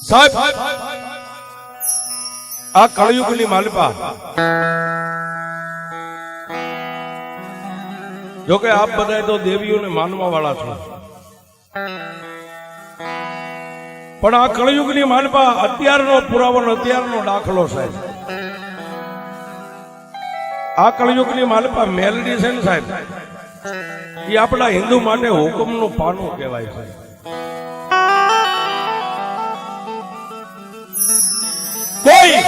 સાહેબ આ કળયુગની માલિપા જો કે આપ બધા તો દેવીઓને માનવા વાળા છો, પણ આ કળયુગની માલિપા અત્યારનો પુરાવો, અત્યારનો દાખલો સાહેબ. આ કળયુગની માલિપા મેલડી છે ને સાહેબ, એ આપણા હિન્દુ માટે હુકમનું પાનું કહેવાય છે. કોઈ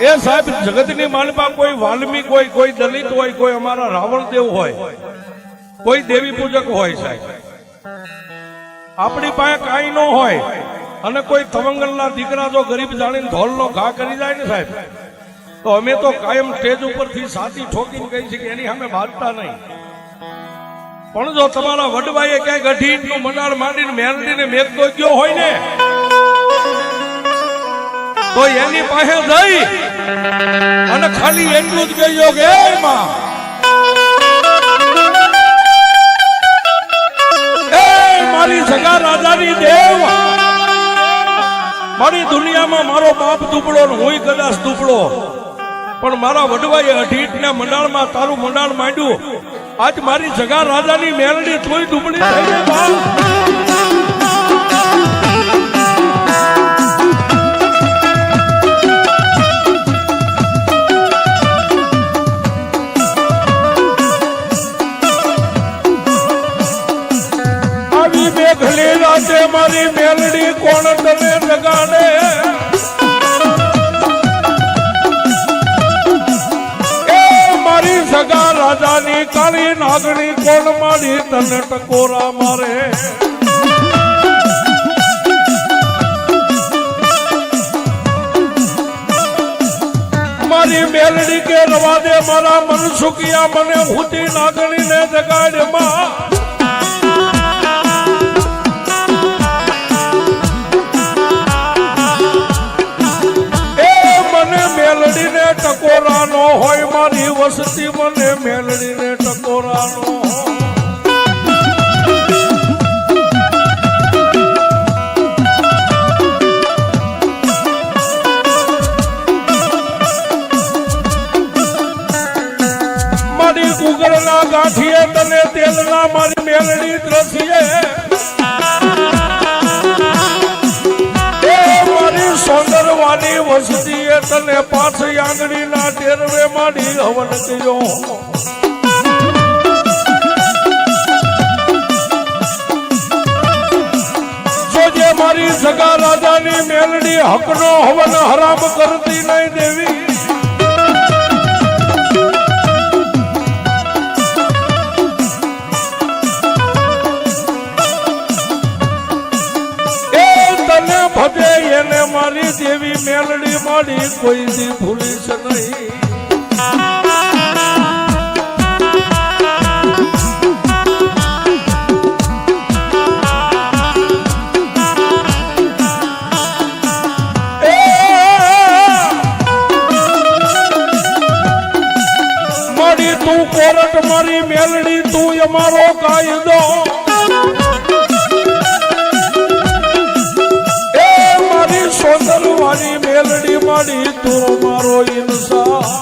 એ સાહેબ જગતની માલિપા કોઈ વાલ્મીક હોય, કોઈ દલિત હોય, કોઈ અમારા રાવણ દેવ હોય, કોઈ દેવી પૂજક હોય સાહેબ, આપણી પાસે કાંઈ ન હોય અને કોઈ તવંગલના દીકરા જો ગરીબ જાણીને ધોલનો ઘા કરી જાય ને સાહેબ, તો અમે તો કાયમ સ્ટેજ ઉપરથી સાથી ઠોકીને કહી છે કે એની સામે બાંધતા નહીં. પણ જો તમારા વડવાઈએ ક્યાંક અઢીનું મનાર માંડીને મેલડીને મેઘતો ગયો હોય ને, તો એની પાસે જઈ અને ખાલી એટલું જ કહ્યું કે મારી સગા રાજાની દેવ, મારી દુનિયામાં મારો બાપ દુબળો ને હું કદાચ દુબળો, પણ મારા વડવાએ અઢીટના મંડાળમાં તારું મંડાળ માંડ્યું. આજ મારી સગા રાજાની મેલડી થોડી દુબળી થઈ ગઈ બાપ. મેઘલી રાતે મારી મેલડી કોણ તને જગાડે, એ મારી સગા રાજાની કાળી નાગણી કોણ મારી તને ટકોરા મારે. મારી મેલડી કે રવા દે મારા મન સુખિયા, મને હુતી નાગણી ને જગાડે માં. મેલડીને ટકોરા નો હોય, મારી વસતી મને મેલડીને ટકોરા નો હોય. મારી ગુગળના ગાંઠીએ તને તેલના મારી મેલડી દ્રસીએ, સોંદરવાની વસતીએ તને પાછ આંગળી ના ટેરવે માડી હવન કર્યો. જોજે મારી સગા રાજાની મેલડી હકનો હવન હરામ કરતી નહીં દેવી. ભજે એને મારી દેવી મેલડી માડી કોઈ દી ભૂલીશ નહીં. મારી તું કોરટ, મારી મેલડી તું અમારો કાયદો. સોંદરવાની મેલડી માડી તું મારો ઇન્સાફ.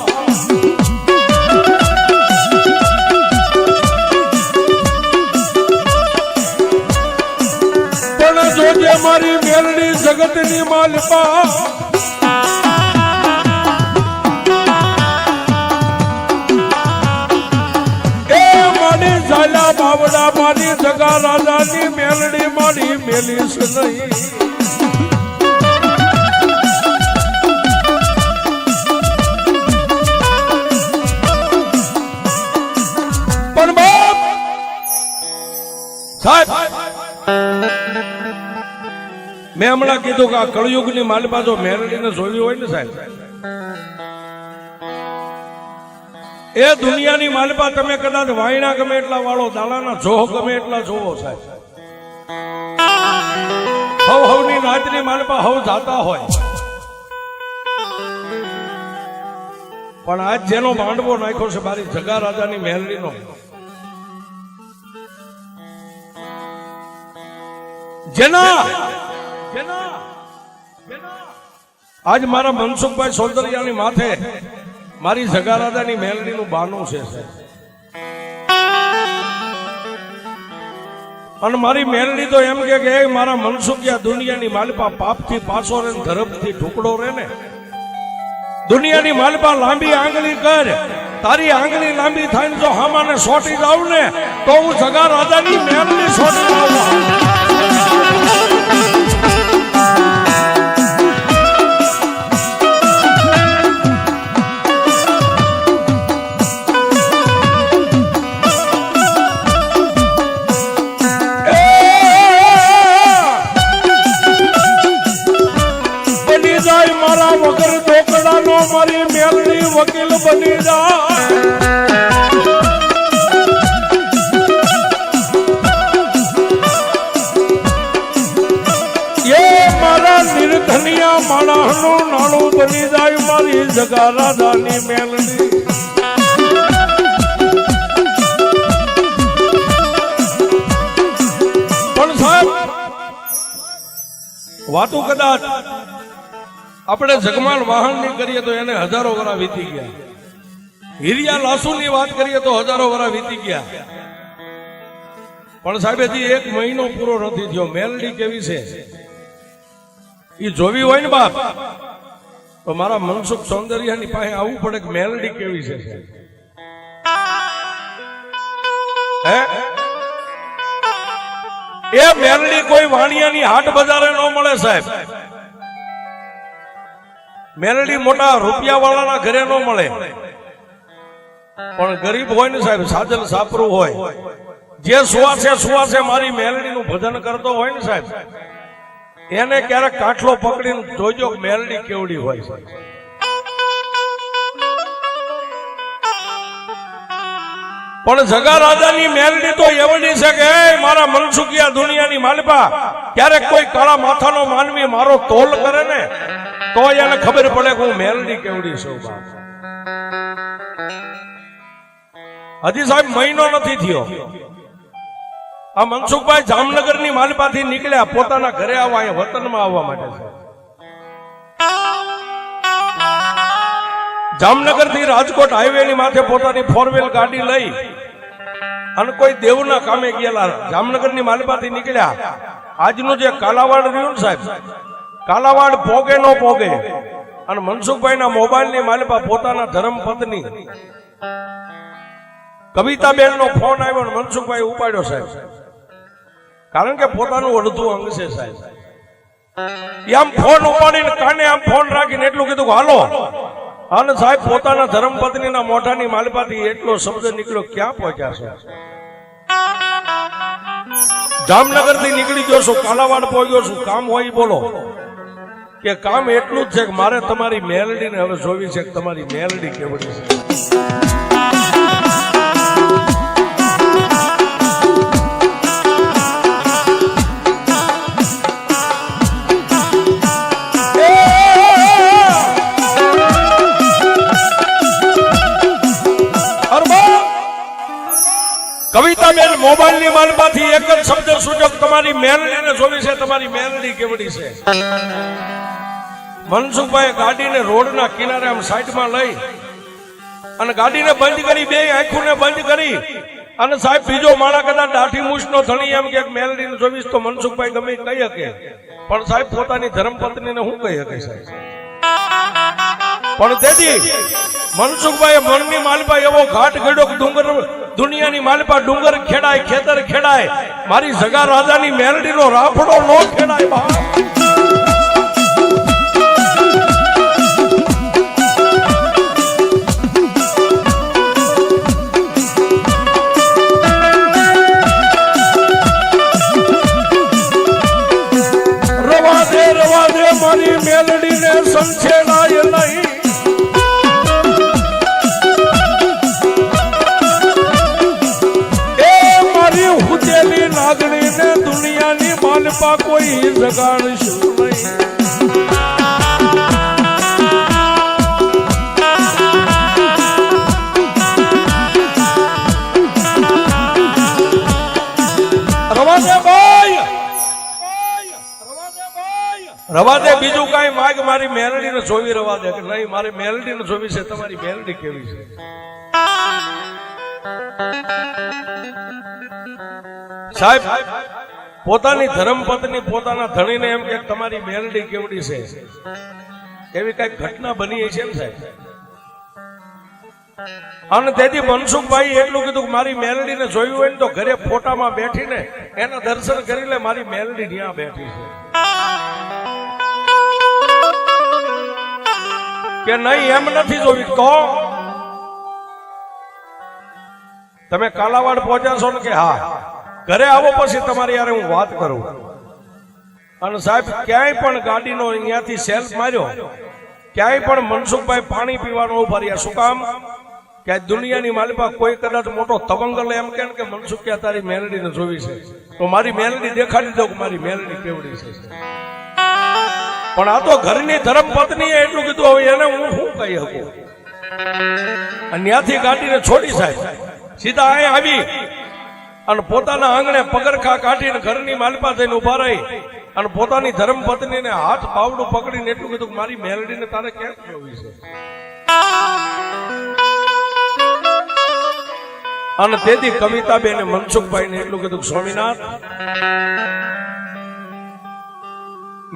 પણ જોજે મારી મેલડી જગતની માલિપા, એ મારી ઝાલા બાવડા મારી સગા રાજાની મેલડી માડી મેલીશ નહીં. મેં હમણાં કીધું કે આ કળયુગની માલિપા જો મેલડીને જોવી હોય ને સાહેબ, એ દુનિયાની માલિપા તમે કદાચ વાયણા ગમે એટલા વાળો, દાણાના જોહ ગમે એટલા જોવો સાહેબ, હવની નાચની માલિપા હવ જાતા હોય, પણ આજ જેનો માંડવો નાખ્યો છે મારી સગા રાજાની મેલડીનો, જેના આજ મારા મનસુખભાઈ સોલદરિયાની માથે મારી જગારાદાની મેલડીનું બાનું છે અને મારી મેલડી તો એમ કે મારા મનસુખિયા દુનિયાની માલપા પાપથી પાછો રે ધરમથી ટુકડો રે ને દુનિયાની માલપા લાંબી આંગળી કર તારી આંગળી લાંબી થાય ને જો હામાને સોટી જાવ ને તો હું જગા રાજાની મેલડી સોટી જાઉં વગર ઢોકળાનો મારી મેલડી વકીલ બની જાય મારા નિર્ધનિયા માણસનું નાણું બની જાય મારી જગા રાધાની મેલડી પણ સાહેબ વાતો કદાચ આપણે જગમાલ વાહનની કરીએ તો એને હજારો વર્ષ વીતી ગયા હિરિયા લાસુની વાત કરીએ તો હજારો વર્ષ વીતી ગયા પણ સાહેબ હજી 1 મહિનો પૂરો નથી થયો મેલડી કેવી છે એ જોવી હોય ને બાપ તો મારા મનસુખ સૌંદર્યની પાસે આવવું પડે કે મેલડી કેવી છે હે એ મેલડી કોઈ વાણિયાની હાટ બજારે ન મળે સાહેબ મેલડી મોટા રૂપિયા વાળાના ઘરે ન મળે પણ ગરીબ હોય ને સાહેબ સાજલ સાપરું હોય જે સુવાસે મારી મેલડીનું ભજન કરતો હોય ને સાહેબ એને ક્યારેક કાઠલો પકડીને જોજો મેલડી કેવડી હોય છે પણ જગા રાજાની મેલડી તો એવડી છે કે મારા મનસુખિયા દુનિયાની માલપા ક્યારેક કોઈ કાળા માથાનો માનવી મારો તોલ કરે ને તો એને ખબર પડે કે હું મેલડી કેવડી છું હજી સાહેબ મહિનો નથી થયો આ મનસુખભાઈ જામનગરની માલપાથી નીકળ્યા પોતાના ઘરે આવવા અહીંયા વતનમાં આવવા માટે છે જામનગર થી રાજકોટ હાઈવે ની માથે પોતાની 4 ગાડી લઈ અને કોઈ દેવના કામે ગયેલા જામનગરની માલપાથી નીકળ્યા આજનું જે કાલાવાડ રહ્યું ને સાહેબ કાલાવાડ પોગે નો પોગે અને મનસુખભાઈ ના મોબાઈલ ની માલપા પોતાના ધર્મપત્ની કવિતાબેન નો ફોન આવ્યો ને મનસુખભાઈ ઉપાડ્યો સાહેબ કારણ કે પોતાનું અડધું અંગ છે સાહેબ આમ ફોન ઉપાડીને કાને આમ ફોન રાખીને એટલું કીધું હાલો અને સાહેબ પોતાના ધર્મપત્ની ના મોઢાની માલપાથી એટલો શબ્દ નીકળ્યો ક્યાં પહોંચ્યા છે જામનગર થી નીકળી ગયો છું કાલાવાડ પહોંચ્યો છું કામ હોય બોલો કે કામ એટલું જ છે કે મારે તમારી મેલડીને હવે જોવી છે કે તમારી મેલડી કેવડી છે કવિતાબેન મોબાઈલ ની માલપાથી એક જ શબ્દ સૂચક તમારી મેલડીને જોવી છે તમારી મેલડી કેવડી છે મનસુખભાઈ ગાડીને રોડના કિનારે આમ સાઈડમાં લઈ અને ગાડીને બંધ કરી બે આંખોને બંધ કરી અને સાહેબ બીજો માણા કદાચ દાઢી મૂછનો ધણી એમ કે મેલડીને જોવીશ તો મનસુખભાઈ ગમે કહી શકે પણ સાહેબ પોતાની ધર્મપત્નીને હું કહી શકે સાહેબ પણ તેથી મનસુખભાઈ મનની માલપા એવો ઘાટ ગડ્યો ડુંગર દુનિયાની માલપા ડુંગર ખેડાય ખેતર ખેડાય મારી જગા રાજાની મેલડીનો રાફડો નો ખેડાય બા રવા દે મારી મેલડીને સંછેડાય નહીં નાગણી ને દુનિયાની માલપા કોઈ જગાડશું નહીં રવાજે ભાઈ રવા દે બીજું કાંઈ માગ, મારી મેલડીને જોવી રવા દે. કે નહીં, મારી મેલડીને જોવી છે. તમારી મેલડી કેવી છે? સાહેબ પોતાની ધર્મપત્ની પોતાના ધણીને એમ કે તમારી મેલડી કેવડી છે, એવી કઈક ઘટના બની છે ને સાહેબ. અને તેથી મનસુખભાઈ એટલું કીધું કે મારી મેલડીને જોયું હોય ને તો ઘરે ફોટામાં બેઠીને એના દર્શન કરી લે, મારી મેલડી ત્યાં બેઠી છે. કે નહીં એમ નથી જોવી તો તમે કાલાવાડ પહોંચ્યા છો ને? કે હા. ઘરે આવો પછી તમારી યારે હું વાત કરું. અને સાહેબ ક્યાંય પણ ગાડીનો અહીંયાથી સેલ્ફ માર્યો, ક્યાંય પણ મનસુખભાઈ પાણી પીવાનો ઉભા રહ્યા. શું કામ? કે દુનિયાની માલિપા કોઈ કદાચ મોટો તવંગલ એમ કે મનસુખ કે તારી મેલડીને જોવી છે તો મારી મેલડી દેખાડી દો કે મારી મેલડી કેવડી છે. પણ આ તો ઘરની ધર્મપત્નીએ એટલું કીધું, હવે એને હું શું કહી શકું? અને ત્યાંથી ગાડીને છોડી સાહેબ સીધા અહીં આવી અને પોતાના આંગણે પગરખા કાઢીને ઘરની માલિપા થઈને ઉભા રહી અને પોતાની ધર્મપત્નીને હાથ પાવડું પકડીને એટલું કીધું કે મારી મેલડીને તારે કેમ જોવી છે? અને તેથી કવિતાબેન મનસુખભાઈને એટલું કીધું, સ્વામિનાથ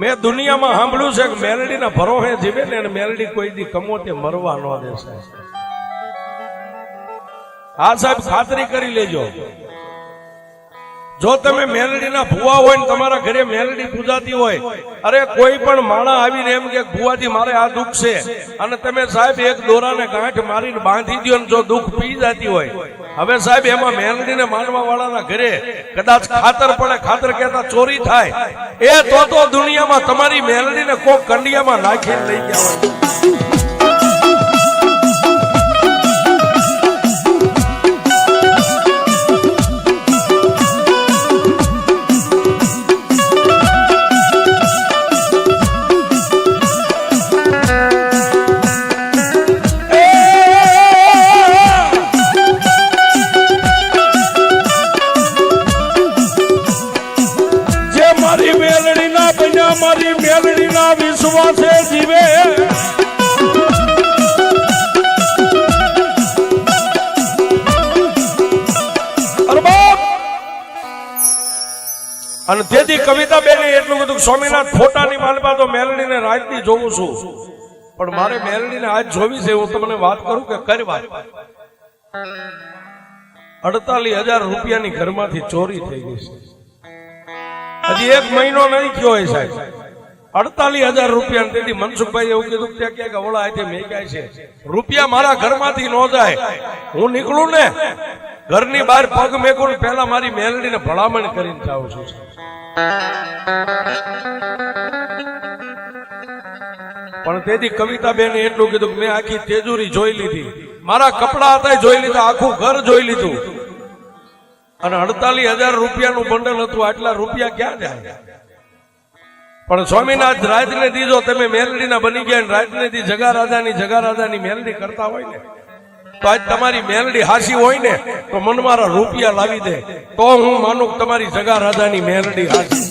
મેં દુનિયામાં સાંભળ્યું છે કે મેલડીના ભરોહે જીવે ને મેલડી કોઈ દી કમોતે મરવા ન દેશે. હા સાહેબ ખાતરી કરી લેજો, જો તમે મેલડીના ભુવા હોય ને તમારા ઘરે મેલડી પૂજાતી હોય, અરે કોઈ પણ માણા આવીને એમ કે ભુવાજી મારે આ દુઃખ છે, અને તમે સાહેબ એક દોરાને ગાંઠ મારીને બાંધી દો ને જો દુઃખ પી જતી હોય, હવે સાહેબ એમાં મેલડીને માનવા વાળાના ઘરે કદાચ ખાતર પડે, ખાતર કહેતા ચોરી થાય, એ તો દુનિયામાં તમારી મેલડીને કોક કંડિયામાં નાખીને લઈ ગયા હોય. મારી મેલડીના વિશ્વાસે જીવે, અને તેથી કવિતાબેને એટલું કીધું, સ્વામિનાથ ફોટાની માલપા તો મેલડીને રાતની જોઉં છું, પણ મારે મેલડીને આજ જોવી છે. હું તમને વાત કરું કે કરી વાત, 48,000 રૂપિયાની ઘરમાંથી ચોરી થઈ ગઈ છે. હજી 1 મહિનો નહીં થયો હોય સાહેબ, 48,000 રૂપિયા. તેથી મનસુખભાઈ એવું કીધું કે ક્યાંક અવળા હાથે મેકાય છે, રૂપિયા મારા ઘરમાંથી ન જાય. હું નીકળું ને ઘરની બહાર પગ મેકું ને પહેલા મારી મેલડીને ભલામણ કરીને જાઉં છું. પણ તેથી કવિતાબેને એટલું કીધું કે મેં આખી તેજુરી જોઈ લીધી, મારા કપડા હતા જોઈ લીધા, આખું ઘર જોઈ લીધું, અને 48,000 રૂપિયાનું બંડલ હતું. આટલા રૂપિયા ક્યાં જાય? પણ સ્વામિનાથ રાતને દીજો તમે મેલડીના બની ગયા, રાતને દી જગા રાજાની મેલડી કરતા હોય ને, તો આજ તમારી મેલડી હાસી હોય ને તો મન મારા રૂપિયા લાવી દે તો હું માનું કે તમારી જગા રાજાની મેલડી હાસી.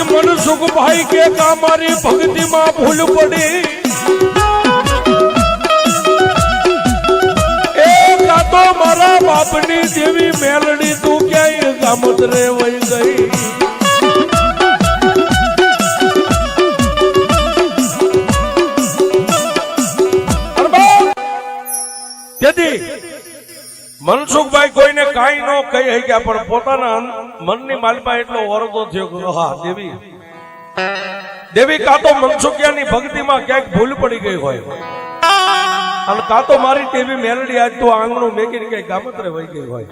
મનસુખભાઈ કે મારી ભક્તિમાં ભૂલ પડી, એ કાતો મારા બાપની દેવી મેલડી તું ક્યાંય ગામતરે વહી ગઈ. તેથી મનસુખભાઈ કોઈને કાંઈ ન કહી શક્યા, પણ પોતાના મનની માલમાં એટલો વરદો થયો કે હા દેવી કાં તો મનસુખિયાની ભક્તિમાં ક્યાંક ભૂલ પડી ગઈ હોય, અને કાં તો મારી દેવી મેલડી આજ તો આંગણું મેકીને કઈ ગામત્રે વહી ગઈ હોય.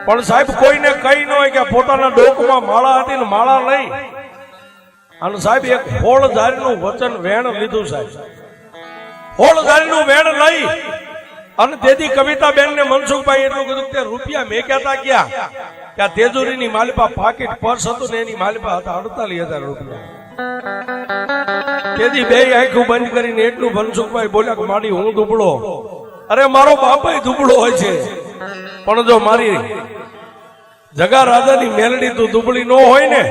પણ સાહેબ કોઈને કઈ ન હોય કે પોતાના ડોકમાં માળા હતી ને માળા લઈ અને સાહેબ એક ફોળ ધારીનું વચન વેણ લીધું. સાહેબ હોળધારીનું વેણ લઈ અને તેથી કવિતાબેન ને મનસુખભાઈ એટલું કીધું કે રૂપિયા મેક્યા ક્યાં કે આ તેજુરીની માલિપા પાકીટ પર્સ હતું ને એની માલિપા હતા 48,000 રૂપિયા. તેથી બે આંખું બંધ કરીને એટલું મનસુખભાઈ બોલ્યા કે મારી હું દુબળો, અરે મારો બાપાય દુબળો હોય છે, પણ જો મારી જગા રાજાની મેલડી તું દુબળી ન હોય ને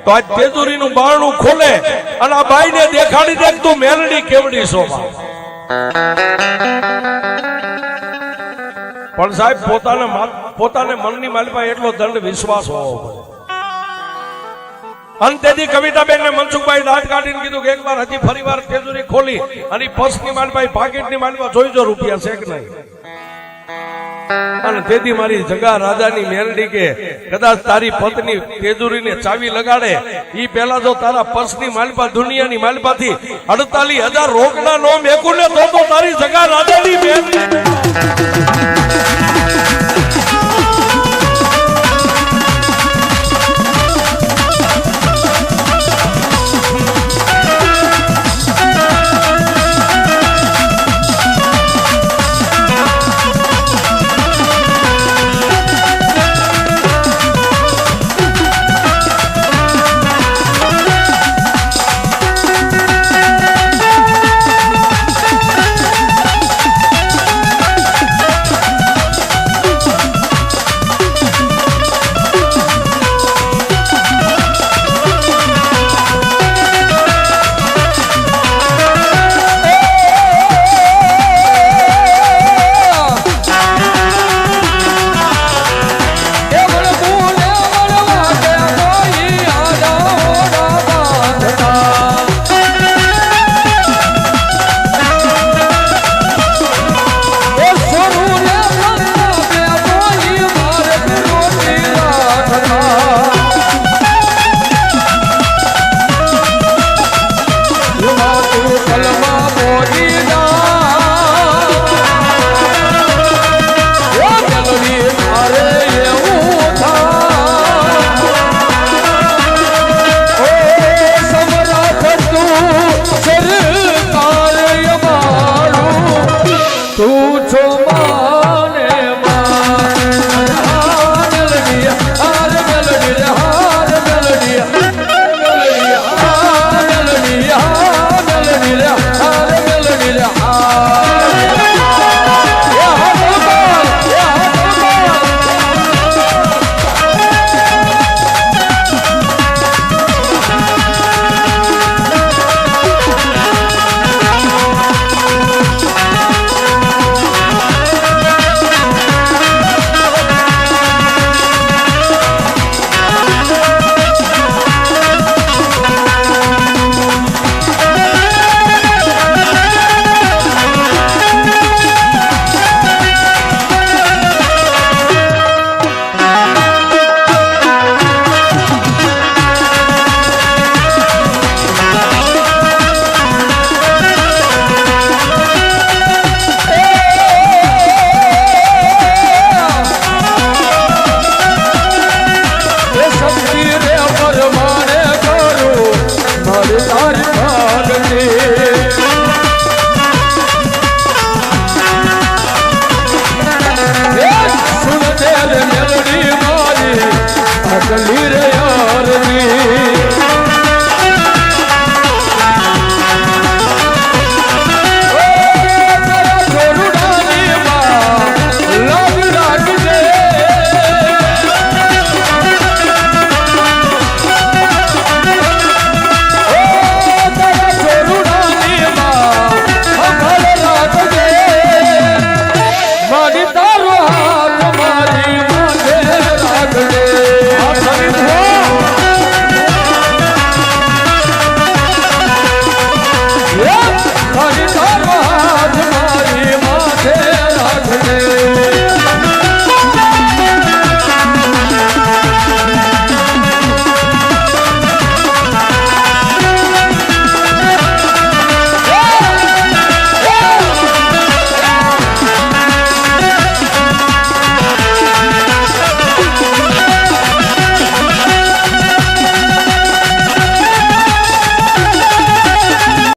તો આ તેજુરીનું બારણું ખોલે અને આ બાઈને દેખાડી દે તું મેલડી કેવડી શોભા. પણ સાહેબ પોતાને મનની માલિપા એટલો દંડ વિશ્વાસ હોવો પડે. અને તેથી કવિતાબેન ને મનસુખભાઈ દાંત કાઢીને કીધું કે એકવાર હજી ફરીવાર તેજુરી ખોલી અને પર્સની માલિપા પાકીટની માલિપા જોઈજો રૂપિયા છે કે નહીં. અને તેથી મારી જગા રાજાની મેલડી કે કદાચ તારી પત્ની તેજુરીને ચાવી લગાડે ઈ પહેલા જો તારા પર્સની માલિપા દુનિયાની માલિપાથી 48,000 રોકડા નો મેકું ને તો તારી જગા રાજાની મેલડી તારી ભાગ